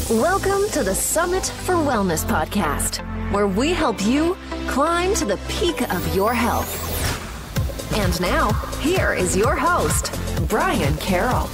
Welcome to the Summit for Wellness podcast, where we help you climb to the peak of your health. And now, here is your host, Brian Carroll.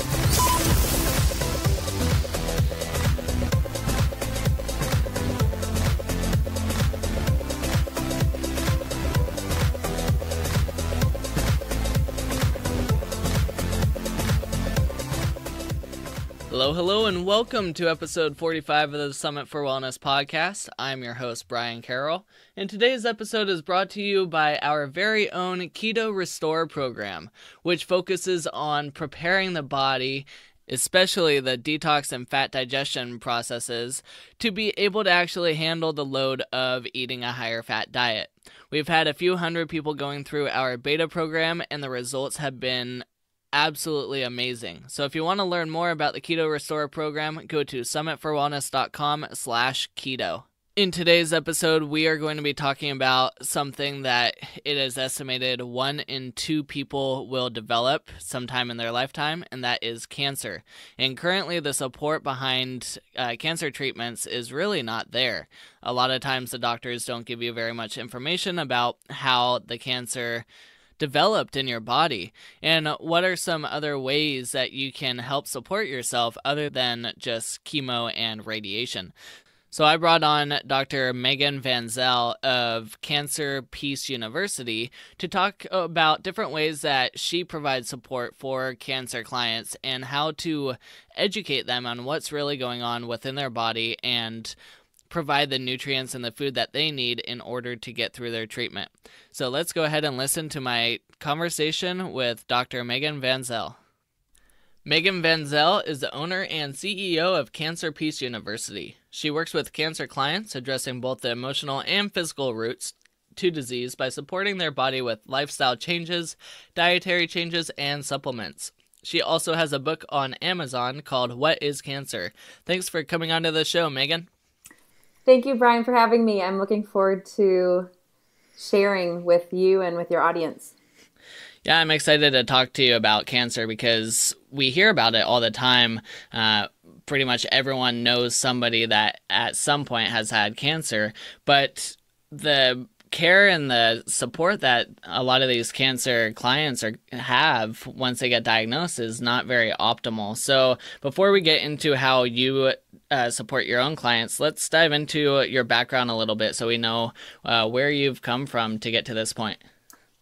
Hello, and welcome to episode 45 of the Summit for Wellness podcast. I'm your host, Brian Carroll, and today's episode is brought to you by our very own Keto Restore program, which focuses on preparing the body, especially the detox and fat digestion processes, to be able to actually handle the load of eating a higher fat diet. We've had a few hundred people going through our beta program, and the results have been absolutely amazing. So if you want to learn more about the Keto Restore program, go to summitforwellness.com/keto. In today's episode, we are going to be talking about something that it is estimated 1 in 2 people will develop sometime in their lifetime, and that is cancer. And currently, the support behind cancer treatments is really not there. A lot of times, the doctors don't give you very much information about how the cancer developed in your body, and what are some other ways that you can help support yourself other than just chemo and radiation. So I brought on Dr. Megan Van Zyl of Cancer Peace University to talk about different ways that she provides support for cancer clients and how to educate them on what's really going on within their body and provide the nutrients and the food that they need in order to get through their treatment. So let's go ahead and listen to my conversation with Dr. Megan Van Zyl. Megan Van Zyl is the owner and CEO of Cancer Peace University. She works with cancer clients, addressing both the emotional and physical roots to disease by supporting their body with lifestyle changes, dietary changes, and supplements. She also has a book on Amazon called What is Cancer? Thanks for coming onto the show, Megan. Thank you, Brian, for having me. I'm looking forward to sharing with you and with your audience. Yeah, I'm excited to talk to you about cancer because we hear about it all the time. Pretty much everyone knows somebody that at some point has had cancer, but the care and the support that a lot of these cancer clients have once they get diagnosed is not very optimal. So before we get into how you support your own clients, let's dive into your background a little bit so we know where you've come from to get to this point.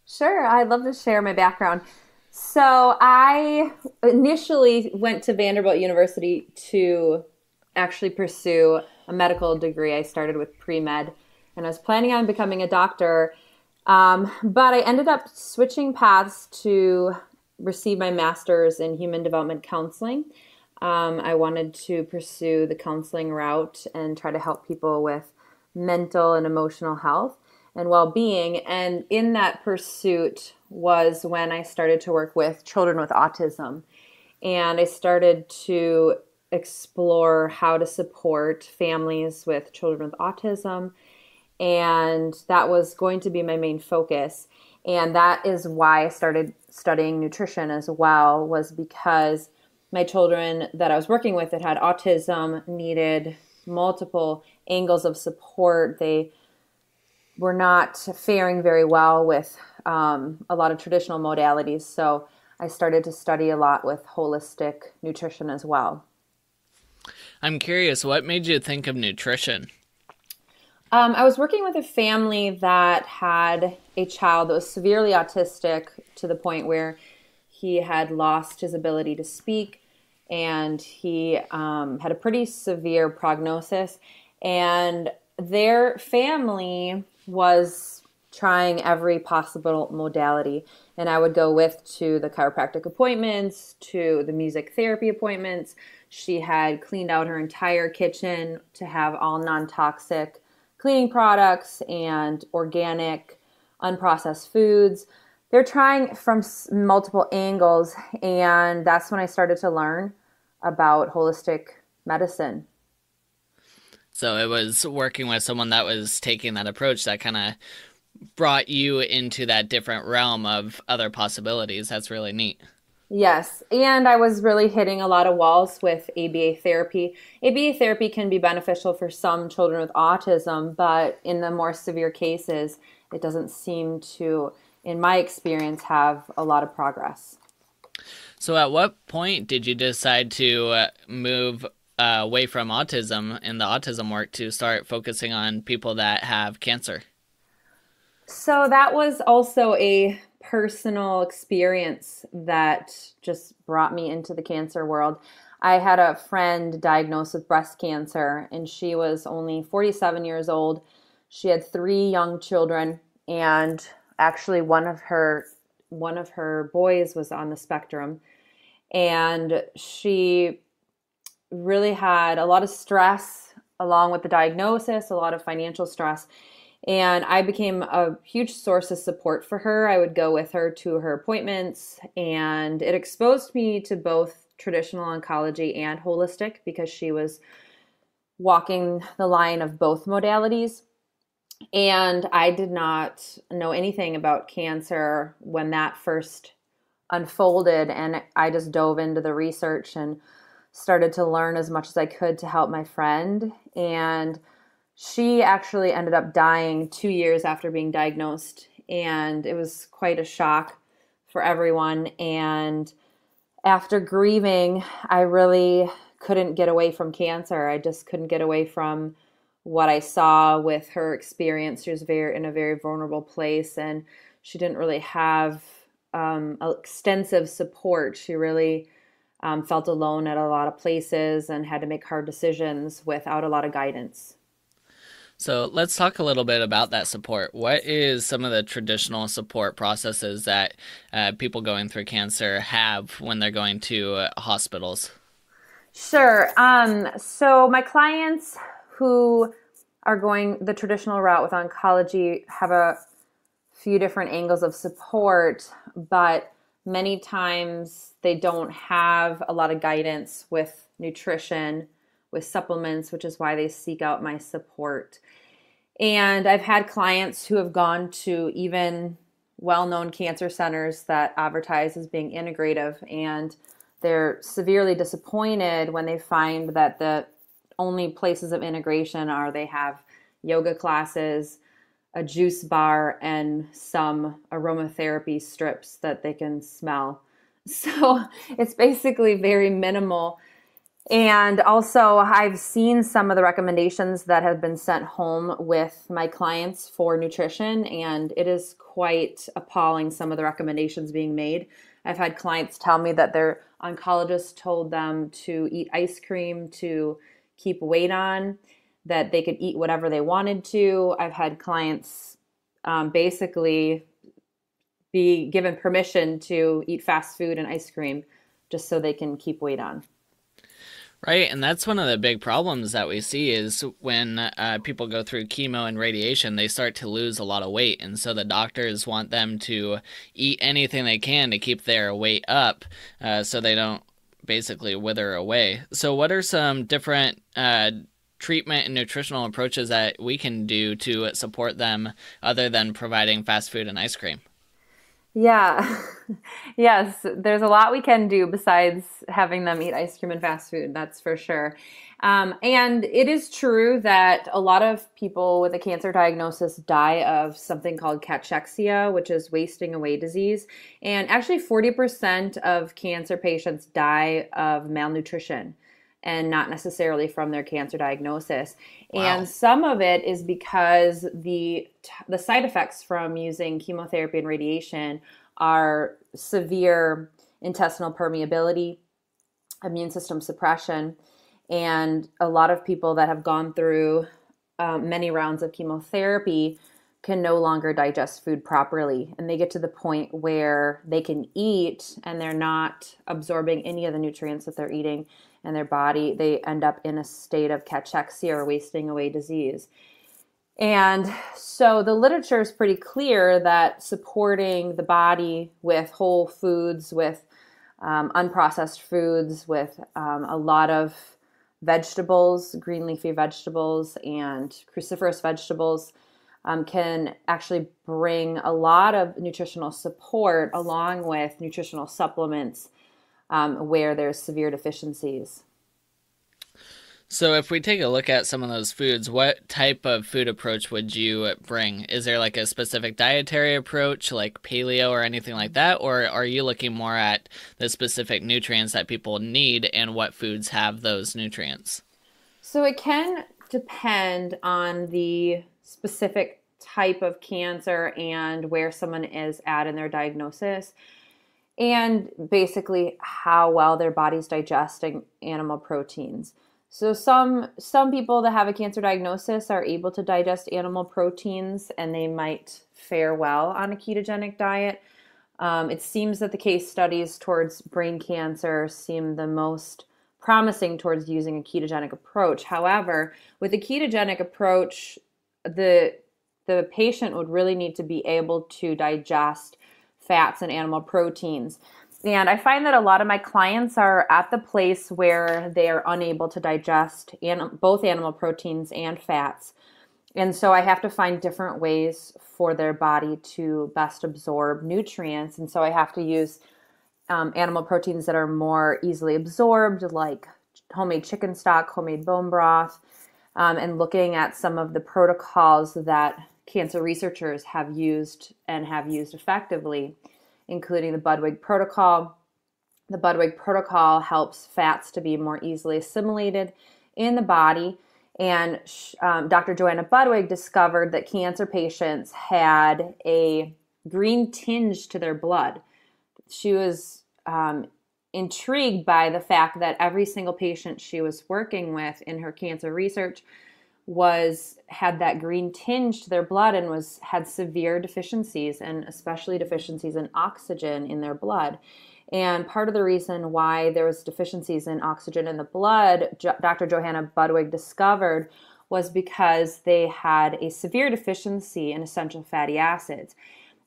Sure. I'd love to share my background. So I initially went to Vanderbilt University to actually pursue a medical degree. I started with pre-med and I was planning on becoming a doctor, but I ended up switching paths to receive my master's in human development counseling. I wanted to pursue the counseling route and try to help people with mental and emotional health and well-being. And in that pursuit was when I started to work with children with autism. And I started to explore how to support families with children with autism. And that was going to be my main focus. And that is why I started studying nutrition as well, was because my children that I was working with that had autism needed multiple angles of support. They were not faring very well with a lot of traditional modalities. So I started to study a lot with holistic nutrition as well. I'm curious, what made you think of nutrition? I was working with a family that had a child that was severely autistic to the point where he had lost his ability to speak, and he had a pretty severe prognosis. And their family was trying every possible modality. And I would go with to the chiropractic appointments, to the music therapy appointments. She had cleaned out her entire kitchen to have all non-toxic cleaning products and organic, unprocessed foods. They're trying from multiple angles, and that's when I started to learn about holistic medicine. So it was working with someone that was taking that approach that kind of brought you into that different realm of other possibilities. That's really neat. Yes, and I was really hitting a lot of walls with ABA therapy. ABA therapy can be beneficial for some children with autism, but in the more severe cases, it doesn't seem to, in my experience, have a lot of progress. So at what point did you decide to move away from autism and the autism work to start focusing on people that have cancer? So that was also a personal experience that just brought me into the cancer world. I had a friend diagnosed with breast cancer, and she was only 47 years old. She had three young children, and actually one of her boys was on the spectrum. And she really had a lot of stress along with the diagnosis, a lot of financial stress. And I became a huge source of support for her. I would go with her to her appointments, and it exposed me to both traditional oncology and holistic because she was walking the line of both modalities. And I did not know anything about cancer when that first unfolded, and I just dove into the research and started to learn as much as I could to help my friend. And she actually ended up dying 2 years after being diagnosed, and it was quite a shock for everyone. And after grieving, I really couldn't get away from cancer. I just couldn't get away from what I saw with her experience. She was in a very vulnerable place, and she didn't really have extensive support. She really felt alone at a lot of places and had to make hard decisions without a lot of guidance. So let's talk a little bit about that support. What is some of the traditional support processes that people going through cancer have when they're going to hospitals? Sure. So my clients who are going the traditional route with oncology have a few different angles of support, but many times they don't have a lot of guidance with nutrition, with supplements, which is why they seek out my support. And I've had clients who have gone to even well-known cancer centers that advertise as being integrative, and they're severely disappointed when they find that the only places of integration are they have yoga classes, a juice bar, and some aromatherapy strips that they can smell. So it's basically very minimal. And also, I've seen some of the recommendations that have been sent home with my clients for nutrition, and it is quite appalling, some of the recommendations being made. I've had clients tell me that their oncologist told them to eat ice cream to keep weight on, that they could eat whatever they wanted to. I've had clients basically be given permission to eat fast food and ice cream just so they can keep weight on. Right, and that's one of the big problems that we see is when people go through chemo and radiation, they start to lose a lot of weight, and so the doctors want them to eat anything they can to keep their weight up so they don't basically wither away. So what are some different treatment and nutritional approaches that we can do to support them other than providing fast food and ice cream? Yeah. Yes, there's a lot we can do besides having them eat ice cream and fast food, that's for sure. And it is true that a lot of people with a cancer diagnosis die of something called cachexia, which is wasting away disease. And actually 40% of cancer patients die of malnutrition, and not necessarily from their cancer diagnosis. Wow. And some of it is because the side effects from using chemotherapy and radiation are severe intestinal permeability, immune system suppression, and a lot of people that have gone through many rounds of chemotherapy can no longer digest food properly. And they get to the point where they can eat and they're not absorbing any of the nutrients that they're eating in their body. They end up in a state of cachexia or wasting away disease. And so the literature is pretty clear that supporting the body with whole foods, with unprocessed foods, with a lot of vegetables, green leafy vegetables, and cruciferous vegetables can actually bring a lot of nutritional support along with nutritional supplements where there's severe deficiencies. So if we take a look at some of those foods, what type of food approach would you bring? Is there like a specific dietary approach like paleo or anything like that? Or are you looking more at the specific nutrients that people need and what foods have those nutrients? So it can depend on the specific type of cancer and where someone is at in their diagnosis, and basically how well their body's digesting animal proteins. So some people that have a cancer diagnosis are able to digest animal proteins and they might fare well on a ketogenic diet. It seems that the case studies towards brain cancer seem the most promising towards using a ketogenic approach. However, with a ketogenic approach, the patient would really need to be able to digest fats and animal proteins. And I find that a lot of my clients are at the place where they are unable to digest both animal proteins and fats. And so I have to find different ways for their body to best absorb nutrients. And so I have to use animal proteins that are more easily absorbed, like homemade chicken stock, homemade bone broth, and looking at some of the protocols that cancer researchers have used effectively, including the Budwig protocol. The Budwig protocol helps fats to be more easily assimilated in the body. And Dr. Joanna Budwig discovered that cancer patients had a green tinge to their blood. She was intrigued by the fact that every single patient she was working with in her cancer research had that green tinge to their blood and had severe deficiencies, and especially deficiencies in oxygen in their blood. And part of the reason why there was deficiencies in oxygen in the blood, Dr. Johanna Budwig discovered, was because they had a severe deficiency in essential fatty acids.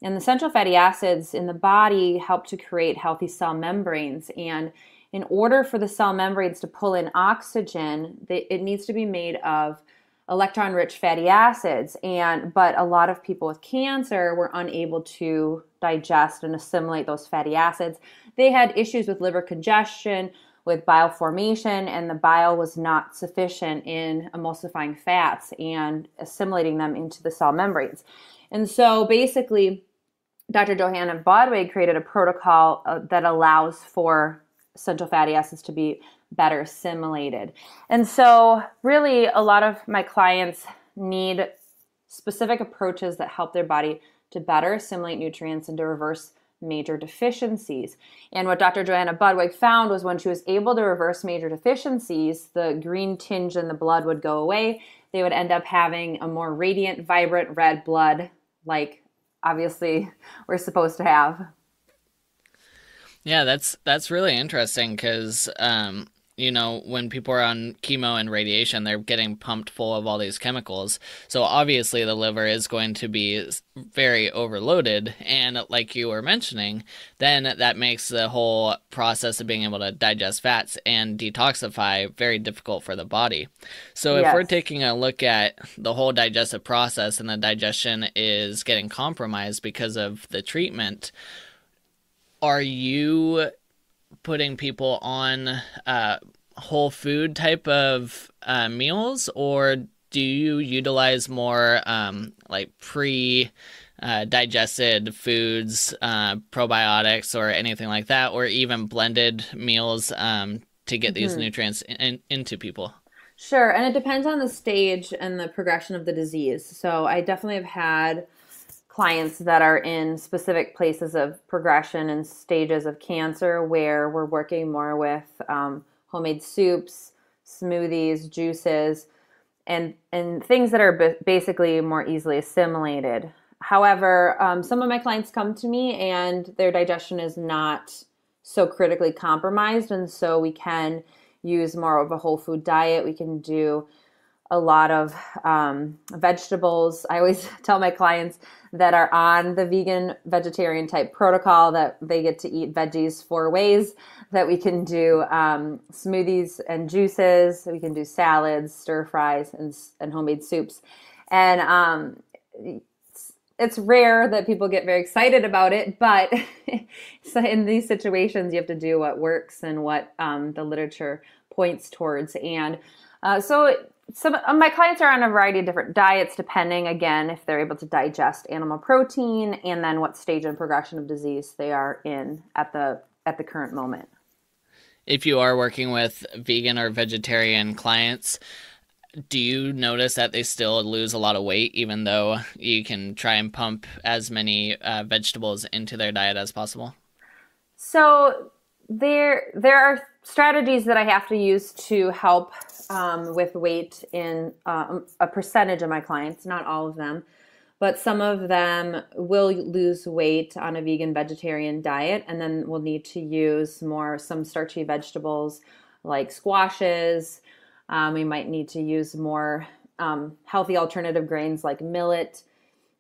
And the essential fatty acids in the body help to create healthy cell membranes. And in order for the cell membranes to pull in oxygen, it needs to be made of electron-rich fatty acids, but a lot of people with cancer were unable to digest and assimilate those fatty acids. They had issues with liver congestion, with bile formation, and the bile was not sufficient in emulsifying fats and assimilating them into the cell membranes. And so basically, Dr. Johanna Bodwig created a protocol that allows for essential fatty acids to be better assimilated. And so really a lot of my clients need specific approaches that help their body to better assimilate nutrients and to reverse major deficiencies. And what Dr. Joanna Budwig found was when she was able to reverse major deficiencies, the green tinge in the blood would go away. They would end up having a more radiant, vibrant red blood, like obviously we're supposed to have. Yeah, that's really interesting because, when people are on chemo and radiation, they're getting pumped full of all these chemicals. So obviously the liver is going to be very overloaded. And like you were mentioning, then that makes the whole process of being able to digest fats and detoxify very difficult for the body. So if we're taking a look at the whole digestive process and the digestion is getting compromised because of the treatment, are you putting people on whole food type of meals, or do you utilize more like digested foods, probiotics, or anything like that, or even blended meals to get these nutrients into people? Sure, and it depends on the stage and the progression of the disease. So I definitely have had clients that are in specific places of progression and stages of cancer where we're working more with homemade soups, smoothies, juices, and things that are basically more easily assimilated. However, some of my clients come to me and their digestion is not so critically compromised, and so we can use more of a whole food diet. We can do a lot of vegetables. I always tell my clients that are on the vegan vegetarian type protocol that they get to eat veggies 4 ways, that we can do smoothies and juices. We can do salads, stir fries, and homemade soups. And it's rare that people get very excited about it, but so in these situations, you have to do what works and what the literature points towards. And so some of my clients are on a variety of different diets, depending, again, if they're able to digest animal protein and then what stage and progression of disease they are in at the current moment. If you are working with vegan or vegetarian clients, do you notice that they still lose a lot of weight, even though you can try and pump as many vegetables into their diet as possible? So there are strategies that I have to use to help with weight in a percentage of my clients, not all of them, but some of them will lose weight on a vegan vegetarian diet, and then we'll need to use some starchy vegetables like squashes. We might need to use more healthy alternative grains like millet,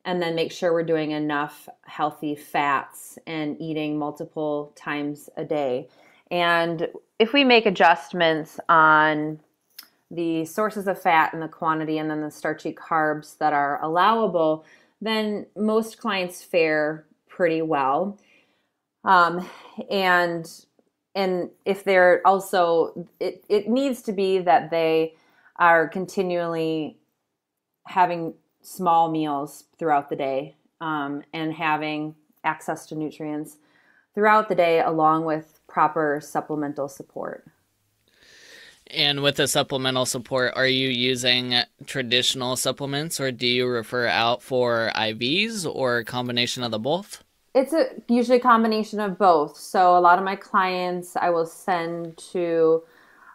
and then make sure we're doing enough healthy fats and eating multiple times a day. And if we make adjustments on the sources of fat and the quantity and then the starchy carbs that are allowable, then most clients fare pretty well. And if they're also, it needs to be that they are continually having small meals throughout the day and having access to nutrients throughout the day along with proper supplemental support. And with the supplemental support, are you using traditional supplements, or do you refer out for IVs or a combination of the both? It's usually a combination of both. So a lot of my clients I will send to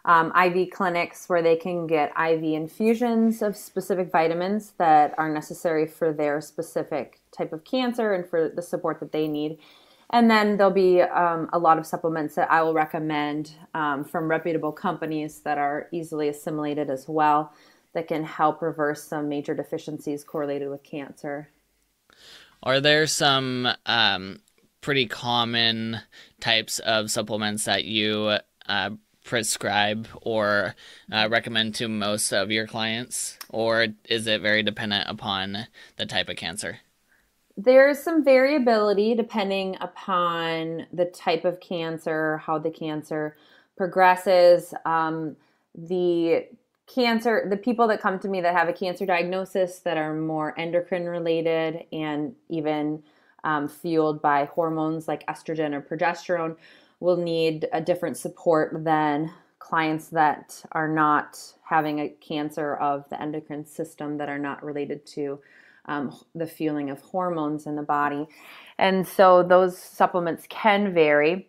IV clinics where they can get IV infusions of specific vitamins that are necessary for their specific type of cancer and for the support that they need. And then there'll be a lot of supplements that I will recommend from reputable companies that are easily assimilated as well, that can help reverse some major deficiencies correlated with cancer. Are there some pretty common types of supplements that you prescribe or recommend to most of your clients, or is it very dependent upon the type of cancer? There's some variability depending upon the type of cancer, how the cancer progresses. The people that come to me that have a cancer diagnosis that are more endocrine related and even fueled by hormones like estrogen or progesterone will need a different support than clients that are not having a cancer of the endocrine system, that are not related to the fueling of hormones in the body. And so those supplements can vary.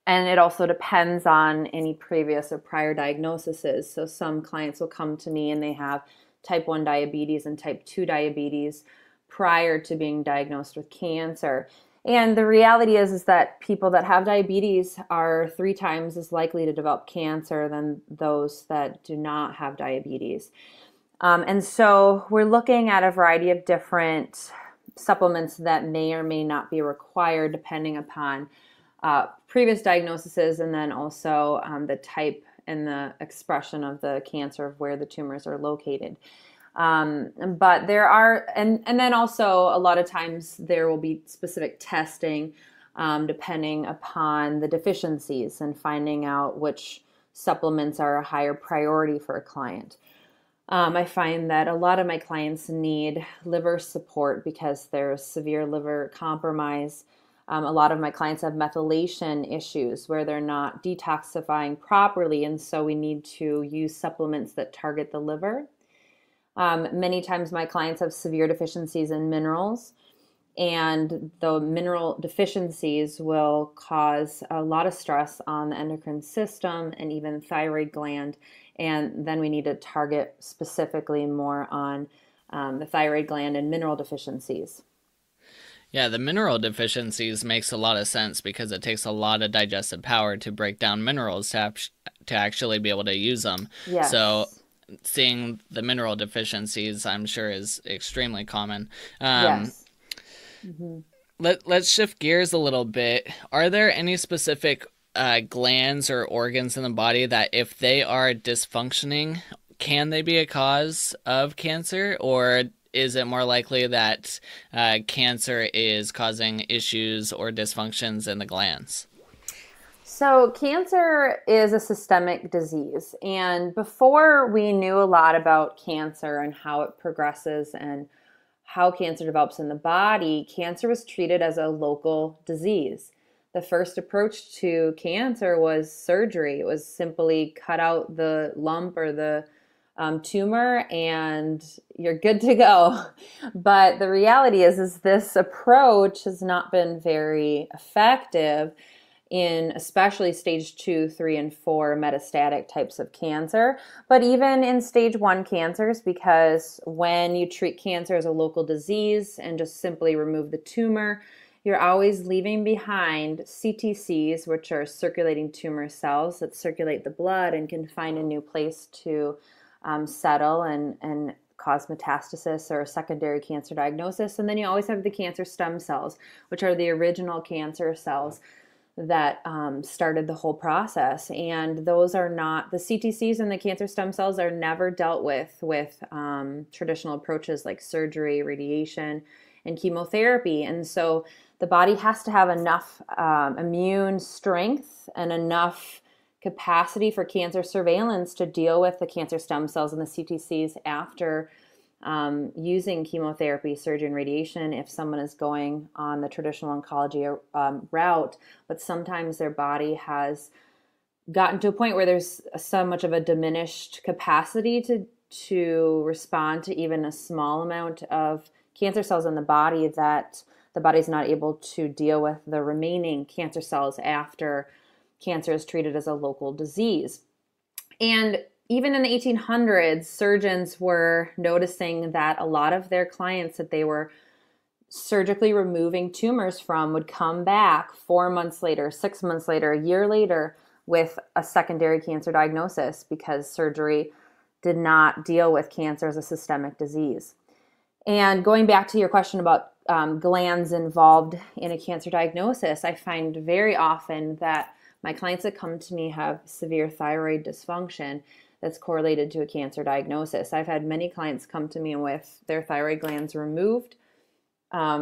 And it also depends on any previous or prior diagnoses. So some clients will come to me and they have type 1 diabetes and type 2 diabetes prior to being diagnosed with cancer. And the reality is that people that have diabetes are 3 times as likely to develop cancer than those that do not have diabetes. And so we're looking at a variety of different supplements that may or may not be required depending upon previous diagnoses, and then also the type and the expression of the cancer, of where the tumors are located. But there are, and then also a lot of times there will be specific testing depending upon the deficiencies and finding out which supplements are a higher priority for a client. I find that a lot of my clients need liver support because there's severe liver compromise. A lot of my clients have methylation issues where they're not detoxifying properly, and so we need to use supplements that target the liver. Many times my clients have severe deficiencies in minerals, and the mineral deficiencies will cause a lot of stress on the endocrine system and even thyroid gland. And then we need to target specifically more on the thyroid gland and mineral deficiencies. Yeah, the mineral deficiencies makes a lot of sense because it takes a lot of digestive power to break down minerals to actually be able to use them. Yes. So seeing the mineral deficiencies, I'm sure, is extremely common. Yes. Mm-hmm. Let's shift gears a little bit. Are there any specific glands or organs in the body that, if they are dysfunctioning, can they be a cause of cancer, or is it more likely that cancer is causing issues or dysfunctions in the glands? So cancer is a systemic disease. And before we knew a lot about cancer and how it progresses and how cancer develops in the body, cancer was treated as a local disease. The first approach to cancer was surgery. It was simply cut out the lump or the tumor and you're good to go. But the reality is this approach has not been very effective in especially stage 2, 3, and 4 metastatic types of cancer, but even in stage 1 cancers, because when you treat cancer as a local disease and just simply remove the tumor, you're always leaving behind CTCs, which are circulating tumor cells that circulate the blood and can find a new place to settle and cause metastasis or secondary cancer diagnosis. And then you always have the cancer stem cells, which are the original cancer cells that started the whole process. And those are not, the CTCs and the cancer stem cells are never dealt with traditional approaches like surgery, radiation, and chemotherapy. And so the body has to have enough immune strength and enough capacity for cancer surveillance to deal with the cancer stem cells and the CTCs after using chemotherapy, surgery, and radiation if someone is going on the traditional oncology route, but sometimes their body has gotten to a point where there's so much of a diminished capacity to respond to even a small amount of cancer cells in the body that the body's not able to deal with the remaining cancer cells after cancer is treated as a local disease. And even in the 1800s, surgeons were noticing that a lot of their clients that they were surgically removing tumors from would come back 4 months later, 6 months later, a year later with a secondary cancer diagnosis because surgery did not deal with cancer as a systemic disease. And going back to your question about glands involved in a cancer diagnosis, I find very often that my clients that come to me have severe thyroid dysfunction that's correlated to a cancer diagnosis. I've had many clients come to me with their thyroid glands removed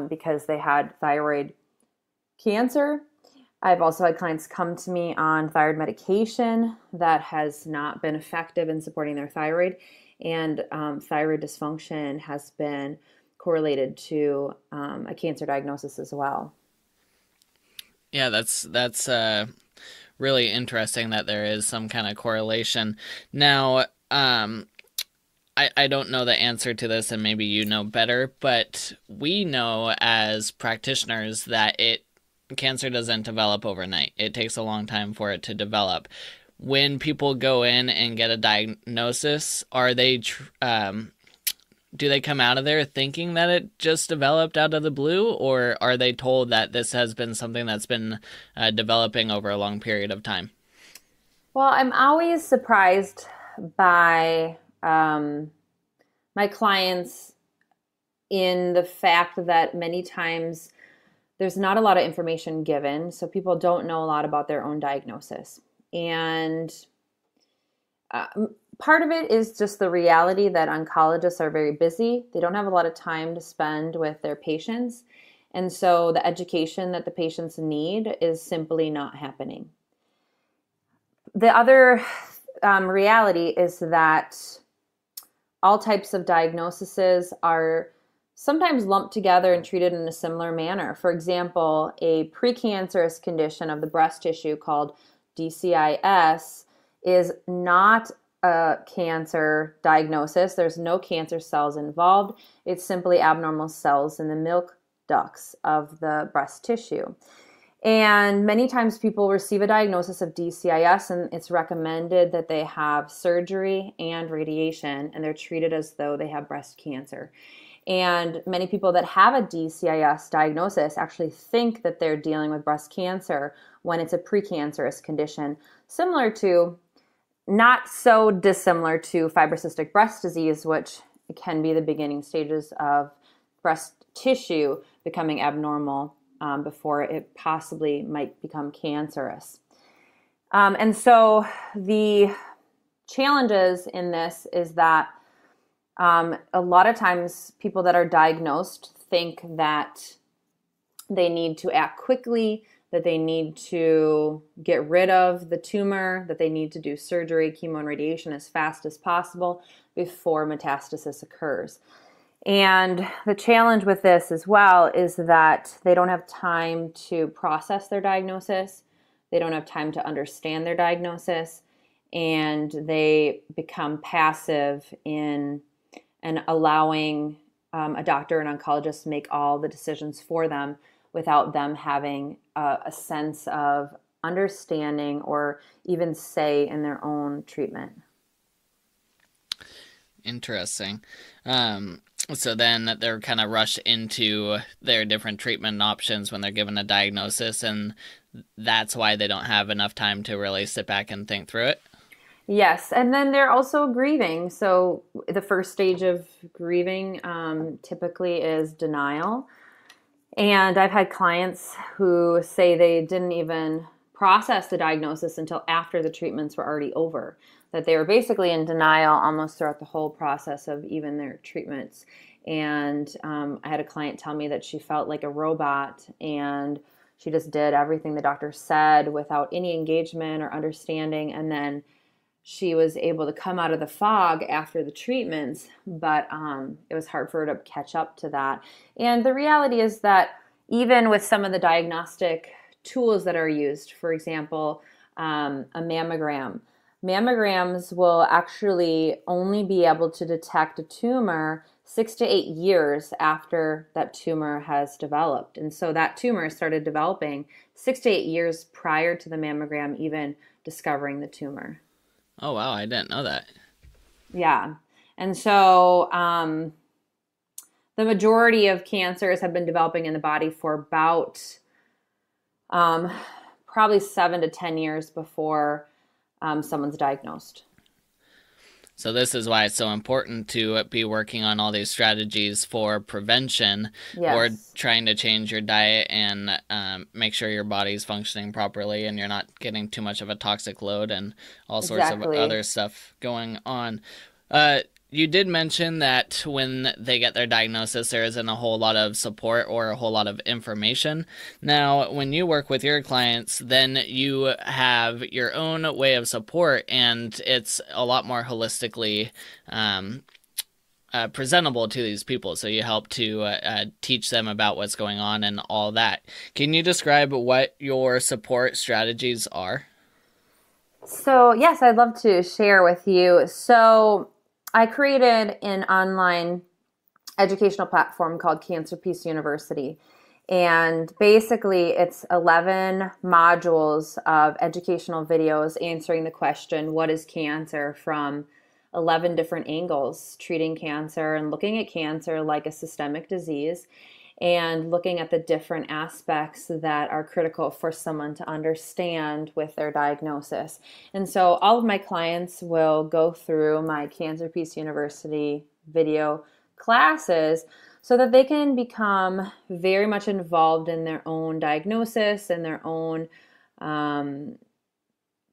because they had thyroid cancer. I've also had clients come to me on thyroid medication that has not been effective in supporting their thyroid, and thyroid dysfunction has been correlated to a cancer diagnosis as well. Yeah, that's really interesting that there is some kind of correlation. Now, I don't know the answer to this, and maybe you know better, but we know as practitioners that cancer doesn't develop overnight. It takes a long time for it to develop. When people go in and get a diagnosis, are they do they come out of there thinking that it just developed out of the blue, or are they told that this has been something that's been developing over a long period of time? Well, I'm always surprised by my clients in the fact that many times there's not a lot of information given, so people don't know a lot about their own diagnosis. And part of it is just the reality that oncologists are very busy. They don't have a lot of time to spend with their patients. And so the education that the patients need is simply not happening. The other reality is that all types of diagnoses are sometimes lumped together and treated in a similar manner. For example, a precancerous condition of the breast tissue called DCIS is not a cancer diagnosis. There's no cancer cells involved. It's simply abnormal cells in the milk ducts of the breast tissue. And many times people receive a diagnosis of DCIS and it's recommended that they have surgery and radiation, and they're treated as though they have breast cancer. And many people that have a DCIS diagnosis actually think that they're dealing with breast cancer when it's a precancerous condition, similar to, not so dissimilar to fibrocystic breast disease, which can be the beginning stages of breast tissue becoming abnormal before it possibly might become cancerous. And so the challenges in this is that A lot of times people that are diagnosed think that they need to act quickly, that they need to get rid of the tumor, that they need to do surgery, chemo, and radiation as fast as possible before metastasis occurs. And the challenge with this as well is that they don't have time to process their diagnosis. They don't have time to understand their diagnosis, and they become passive in and allowing a doctor and oncologist to make all the decisions for them without them having a sense of understanding or even say in their own treatment. Interesting. So then they're kind of rushed into their different treatment options when they're given a diagnosis, and that's why they don't have enough time to really sit back and think through it. Yes, and then they're also grieving. So the first stage of grieving typically is denial. And I've had clients who say they didn't even process the diagnosis until after the treatments were already over, that they were basically in denial almost throughout the whole process of even their treatments. And I had a client tell me that she felt like a robot, and she just did everything the doctor said without any engagement or understanding. And then she was able to come out of the fog after the treatments, but it was hard for her to catch up to that. And the reality is that even with some of the diagnostic tools that are used, for example, a mammogram, mammograms will actually only be able to detect a tumor 6 to 8 years after that tumor has developed. And so that tumor started developing 6 to 8 years prior to the mammogram even discovering the tumor. Oh, wow. I didn't know that. Yeah. And so the majority of cancers have been developing in the body for about probably 7 to 10 years before someone's diagnosed. So this is why it's so important to be working on all these strategies for prevention, Yes. or trying to change your diet and make sure your body's functioning properly and you're not getting too much of a toxic load and all sorts of other stuff going on. You did mention that when they get their diagnosis, there isn't a whole lot of support or a whole lot of information. Now, when you work with your clients, then you have your own way of support, and it's a lot more holistically presentable to these people. So you help to teach them about what's going on and all that. Can you describe what your support strategies are? So, yes, I'd love to share with you. So I created an online educational platform called Cancer Peace University. And basically, it's 11 modules of educational videos answering the question, what is cancer, from 11 different angles, treating cancer and looking at cancer like a systemic disease, and looking at the different aspects that are critical for someone to understand with their diagnosis. And so all of my clients will go through my Cancer Peace University video classes so that they can become very much involved in their own diagnosis and their own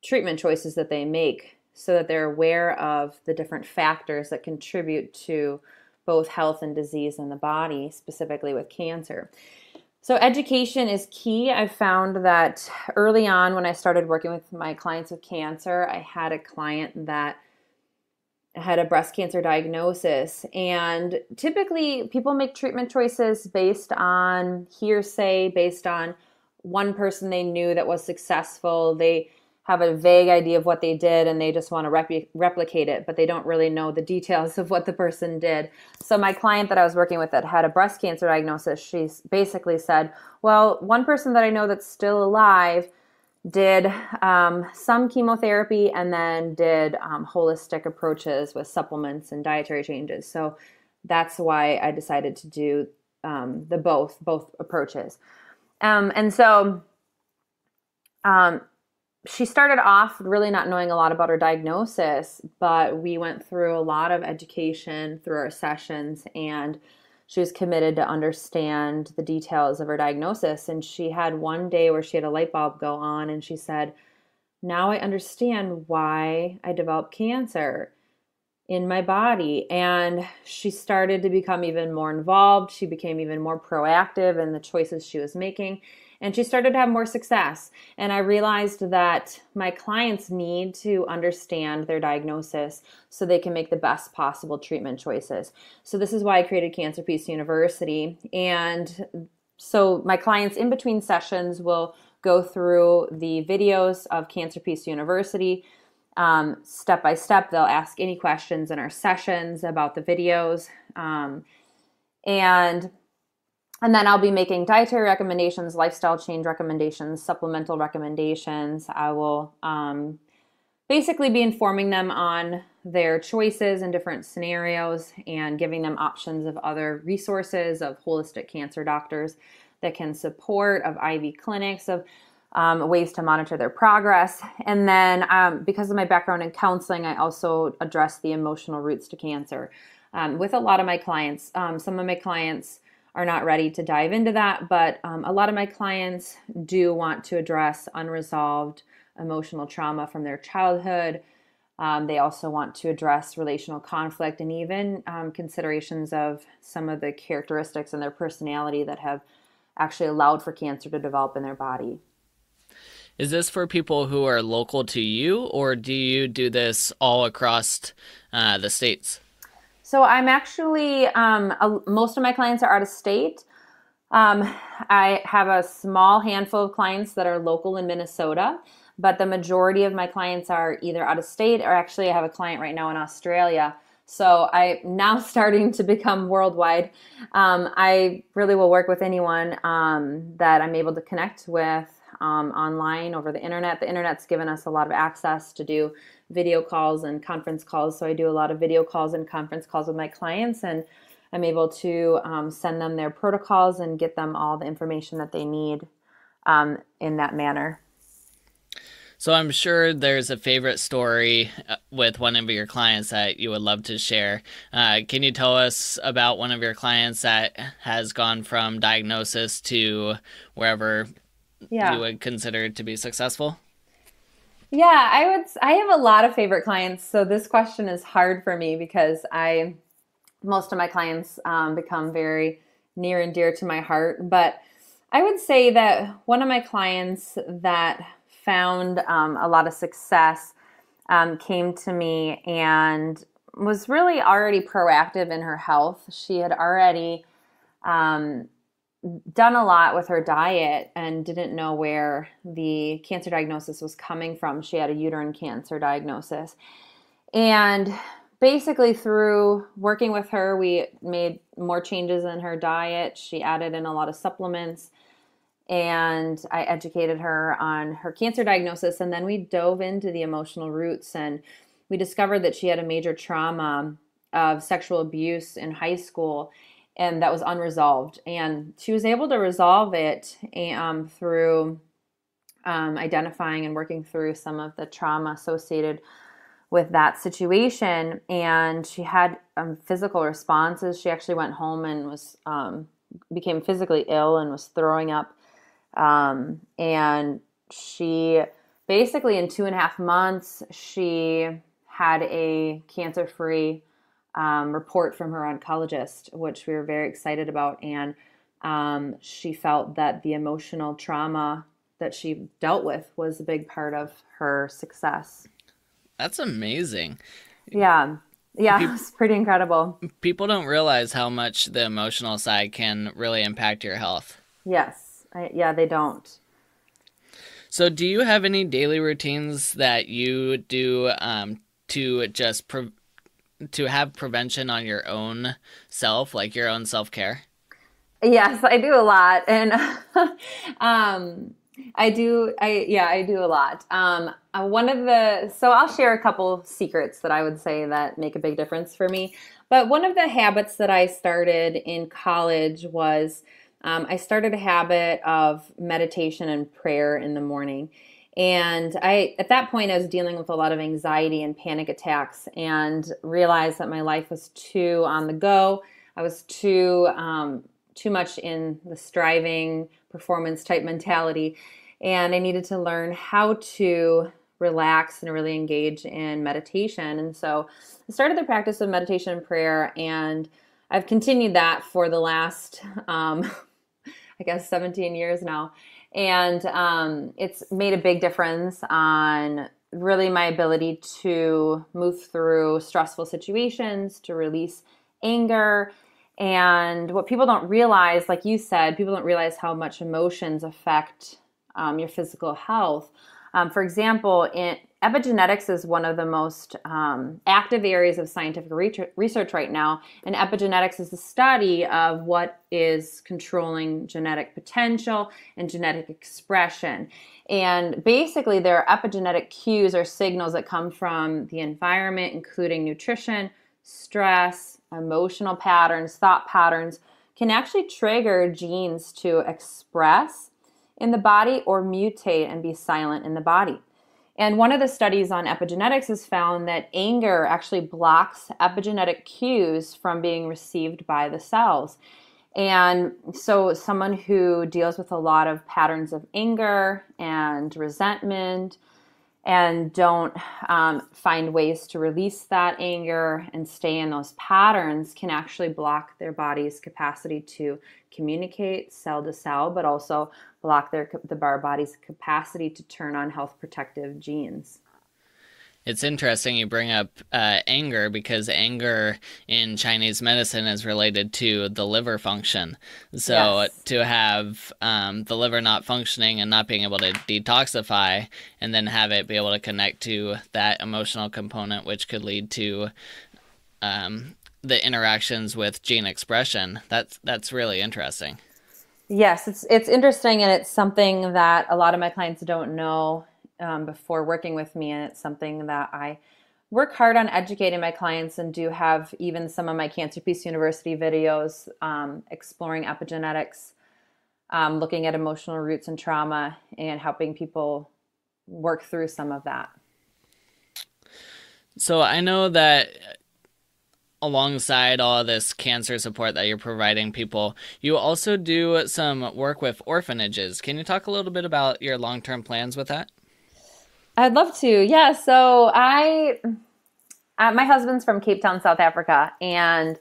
treatment choices that they make, so that they're aware of the different factors that contribute to both health and disease in the body, specifically with cancer. So education is key. I found that early on when I started working with my clients with cancer, I had a client that had a breast cancer diagnosis. And typically people make treatment choices based on hearsay, based on one person they knew that was successful. They have a vague idea of what they did and they just want to replicate it, but they don't really know the details of what the person did. So my client that I was working with that had a breast cancer diagnosis, she basically said, well, one person that I know that's still alive did some chemotherapy and then did holistic approaches with supplements and dietary changes. So that's why I decided to do the both approaches. She started off really not knowing a lot about her diagnosis, but we went through a lot of education through our sessions, and she was committed to understand the details of her diagnosis. And she had one day where she had a light bulb go on, and she said, now I understand why I developed cancer. in my body. And she started to become even more involved. She became even more proactive in the choices she was making. And she started to have more success. And I realized that my clients need to understand their diagnosis so they can make the best possible treatment choices. So this is why I created Cancer Peace University. And so my clients in between sessions will go through the videos of Cancer Peace University. Step by step, they'll ask any questions in our sessions about the videos. And then I'll be making dietary recommendations, lifestyle change recommendations, supplemental recommendations. I will basically be informing them on their choices in different scenarios and giving them options of other resources, of holistic cancer doctors that can support, of IV clinics, of ways to monitor their progress. And then because of my background in counseling, I also address the emotional roots to cancer. With a lot of my clients, some of my clients are not ready to dive into that, but a lot of my clients do want to address unresolved emotional trauma from their childhood. They also want to address relational conflict and even considerations of some of the characteristics in their personality that have actually allowed for cancer to develop in their body. Is this for people who are local to you, or do you do this all across the states? So I'm actually, most of my clients are out of state. I have a small handful of clients that are local in Minnesota, but the majority of my clients are either out of state, or actually I have a client right now in Australia. So I'm now starting to become worldwide. I really will work with anyone that I'm able to connect with online over the internet. The internet's given us a lot of access to do video calls and conference calls. So I do a lot of video calls and conference calls with my clients, and I'm able to send them their protocols and get them all the information that they need in that manner. So I'm sure there's a favorite story with one of your clients that you would love to share. Can you tell us about one of your clients that has gone from diagnosis to wherever you would consider to be successful? Yeah, I have a lot of favorite clients. So this question is hard for me because most of my clients become very near and dear to my heart. But I would say that one of my clients that found a lot of success came to me and was really already proactive in her health. She had already done a lot with her diet and didn't know where the cancer diagnosis was coming from. She had a uterine cancer diagnosis. And basically through working with her, we made more changes in her diet. She added in a lot of supplements, and I educated her on her cancer diagnosis. And then we dove into the emotional roots, and we discovered that she had a major trauma of sexual abuse in high school, and that was unresolved. And she was able to resolve it through identifying and working through some of the trauma associated with that situation. And she had physical responses. She actually went home and was became physically ill and was throwing up. And she basically in 2.5 months, she had a cancer-free report from her oncologist, which we were very excited about. And she felt that the emotional trauma that she dealt with was a big part of her success. That's amazing. Yeah. Yeah, it's pretty incredible. People don't realize how much the emotional side can really impact your health. Yes. They don't. So do you have any daily routines that you do to just to have prevention on your own self, like your own self-care? Yes, I do a lot. And I do a lot. So I'll share a couple secrets that I would say that make a big difference for me. But one of the habits that I started in college was I started a habit of meditation and prayer in the morning. And at that point, I was dealing with a lot of anxiety and panic attacks, and realized that my life was too on the go. I was too much in the striving, performance type mentality. And I needed to learn how to relax and really engage in meditation. And so I started the practice of meditation and prayer, and I've continued that for the last, I guess, 17 years now. And it's made a big difference on really my ability to move through stressful situations, to release anger. And what people don't realize, like you said, people don't realize how much emotions affect your physical health. For example, epigenetics is one of the most active areas of scientific research right now. And epigenetics is the study of what is controlling genetic potential and genetic expression. And basically, there are epigenetic cues or signals that come from the environment, including nutrition, stress, emotional patterns, thought patterns, can actually trigger genes to express in the body or mutate and be silent in the body. And one of the studies on epigenetics has found that anger actually blocks epigenetic cues from being received by the cells. And so someone who deals with a lot of patterns of anger and resentment and don't find ways to release that anger and stay in those patterns can actually block their body's capacity to communicate cell to cell, but also block the body's capacity to turn on health protective genes. It's interesting you bring up anger, because anger in Chinese medicine is related to the liver function. So Yes. to have the liver not functioning and not being able to detoxify, and then have it be able to connect to that emotional component, which could lead to the interactions with gene expression, that's really interesting. Yes, it's interesting, and it's something that a lot of my clients don't know before working with me, and it's something that I work hard on educating my clients, and do have even some of my Cancer Peace University videos exploring epigenetics, looking at emotional roots and trauma, and helping people work through some of that. So I know that alongside all this cancer support that you're providing people, you also do some work with orphanages. Can you talk a little bit about your long-term plans with that? I'd love to. Yeah. So my husband's from Cape Town, South Africa. And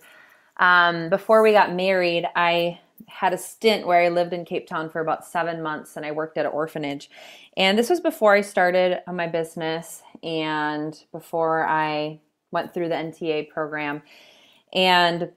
before we got married, I had a stint where I lived in Cape Town for about 7 months, and I worked at an orphanage. And this was before I started my business and before I went through the NTA program. And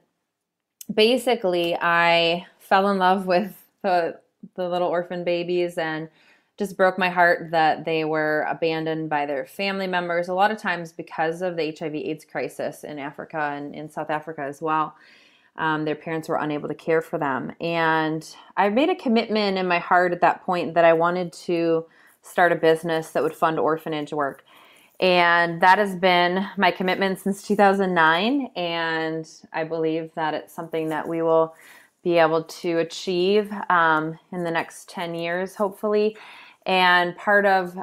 basically, I fell in love with the little orphan babies, and just broke my heart that they were abandoned by their family members, a lot of times because of the HIV/AIDS crisis in Africa and in South Africa as well. Their parents were unable to care for them. And I made a commitment in my heart at that point that I wanted to start a business that would fund orphanage work. And that has been my commitment since 2009. And I believe that it's something that we will be able to achieve in the next 10 years, hopefully. And part of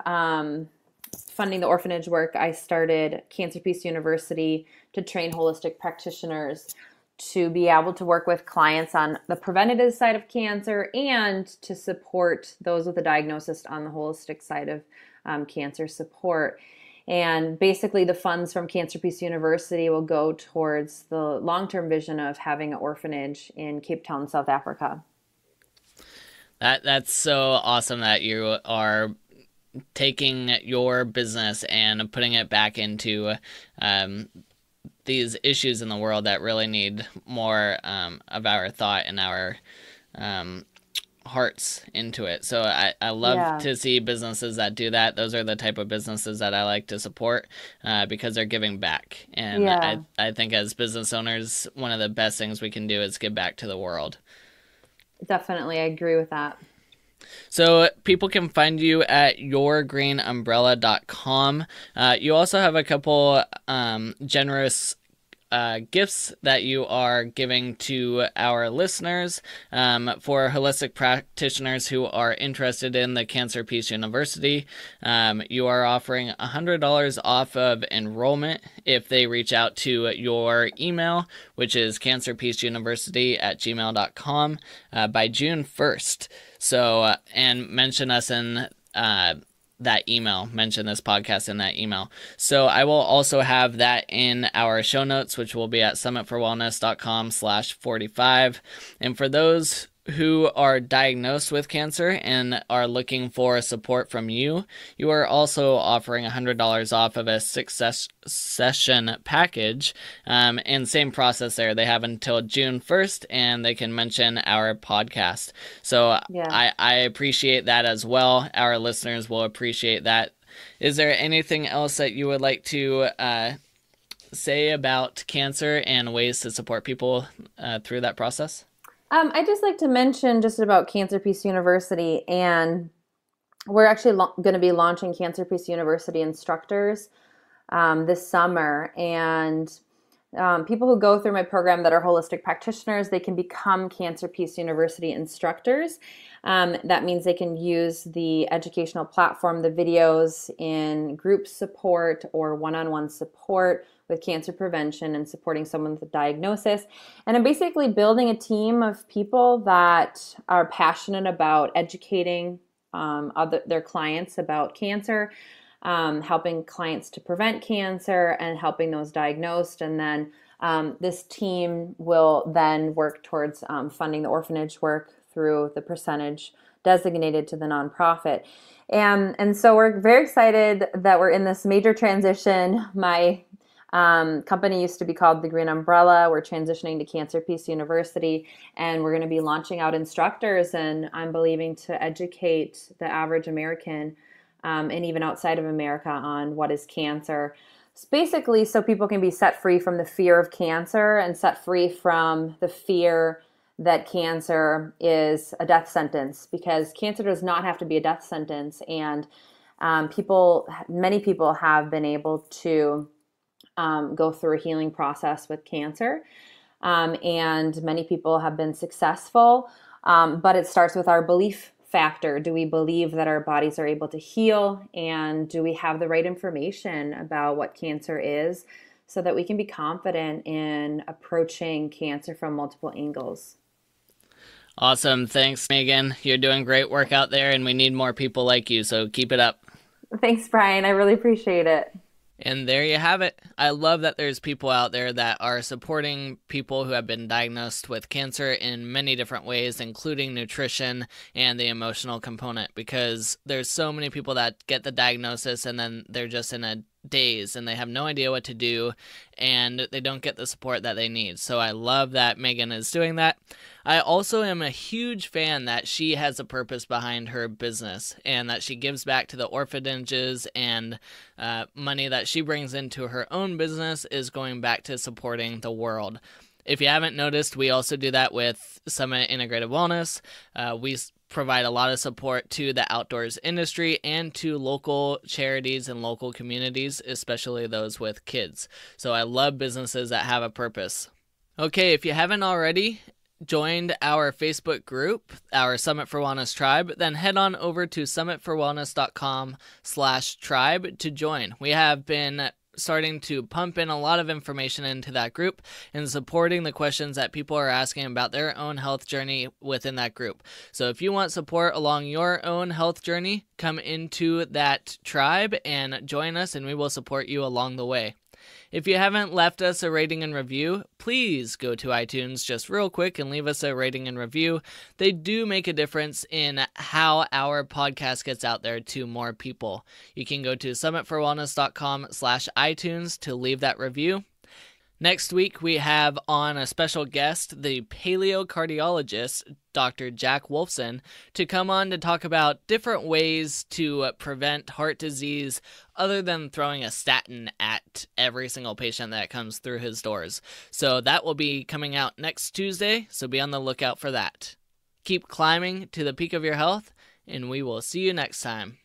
funding the orphanage work, I started Cancer Peace University to train holistic practitioners to be able to work with clients on the preventative side of cancer, and to support those with a diagnosis on the holistic side of cancer support. And basically, the funds from Cancer Peace University will go towards the long-term vision of having an orphanage in Cape Town, South Africa. That's so awesome that you are taking your business and putting it back into these issues in the world that really need more of our thought and our hearts into it. So I love to see businesses that do that. Those are the type of businesses that I like to support because they're giving back. And I think as business owners, one of the best things we can do is give back to the world. Definitely. I agree with that. So people can find you at yourgreenumbrella.com. You also have a couple generous gifts that you are giving to our listeners for holistic practitioners who are interested in the Cancer Peace University. You are offering $100 off of enrollment if they reach out to your email, which is cancerpeaceuniversity@gmail.com by June 1st. So, and mention us in that email, mention this podcast in that email. So I will also have that in our show notes, which will be at summitforwellness.com/45. And for those who are diagnosed with cancer and are looking for support from you, you are also offering $100 off of a 6-session package. And same process there. They have until June 1st, and they can mention our podcast. So Yeah. I appreciate that as well. Our listeners will appreciate that. Is there anything else that you would like to say about cancer and ways to support people through that process? I'd just like to mention just about Cancer Peace University, and we're actually going to be launching Cancer Peace University instructors this summer. And people who go through my program that are holistic practitioners, they can become Cancer Peace University instructors. That means they can use the educational platform, the videos in group support or one-on-one support with cancer prevention and supporting someone with a diagnosis. And I'm basically building a team of people that are passionate about educating their clients about cancer, helping clients to prevent cancer, and helping those diagnosed. And then this team will then work towards funding the orphanage work through the percentage designated to the nonprofit. And so we're very excited that we're in this major transition. My company used to be called The Green Umbrella. We're transitioning to Cancer Peace University, and we're going to be launching out instructors, and I'm believing to educate the average American and even outside of America on what is cancer. It's basically so people can be set free from the fear of cancer and set free from the fear that cancer is a death sentence, because cancer does not have to be a death sentence. And many people have been able to go through a healing process with cancer. And many people have been successful, but it starts with our belief factor. Do we believe that our bodies are able to heal? And do we have the right information about what cancer is so that we can be confident in approaching cancer from multiple angles? Awesome. Thanks, Megan. You're doing great work out there, and we need more people like you, so keep it up. Thanks, Brian. I really appreciate it. And there you have it. I love that there's people out there that are supporting people who have been diagnosed with cancer in many different ways, including nutrition and the emotional component, because there's so many people that get the diagnosis and then they're just in a daze and they have no idea what to do and they don't get the support that they need. So I love that Megan is doing that. I also am a huge fan that she has a purpose behind her business and that she gives back to the orphanages, and money that she brings into her own business is going back to supporting the world. If you haven't noticed, we also do that with Summit Integrative Wellness. We provide a lot of support to the outdoors industry and to local charities and local communities, especially those with kids. So I love businesses that have a purpose. Okay, if you haven't already joined our Facebook group, our Summit for Wellness Tribe, then head on over to summitforwellness.com/tribe to join. We have been starting to pump in a lot of information into that group and supporting the questions that people are asking about their own health journey within that group. So if you want support along your own health journey, come into that tribe and join us, and we will support you along the way. If you haven't left us a rating and review, please go to iTunes just real quick and leave us a rating and review. They do make a difference in how our podcast gets out there to more people. You can go to summitforwellness.com/iTunes to leave that review. Next week, we have on a special guest, the paleocardiologist, Dr. Jack Wolfson, to come on to talk about different ways to prevent heart disease other than throwing a statin at every single patient that comes through his doors. So that will be coming out next Tuesday, so be on the lookout for that. Keep climbing to the peak of your health, and we will see you next time.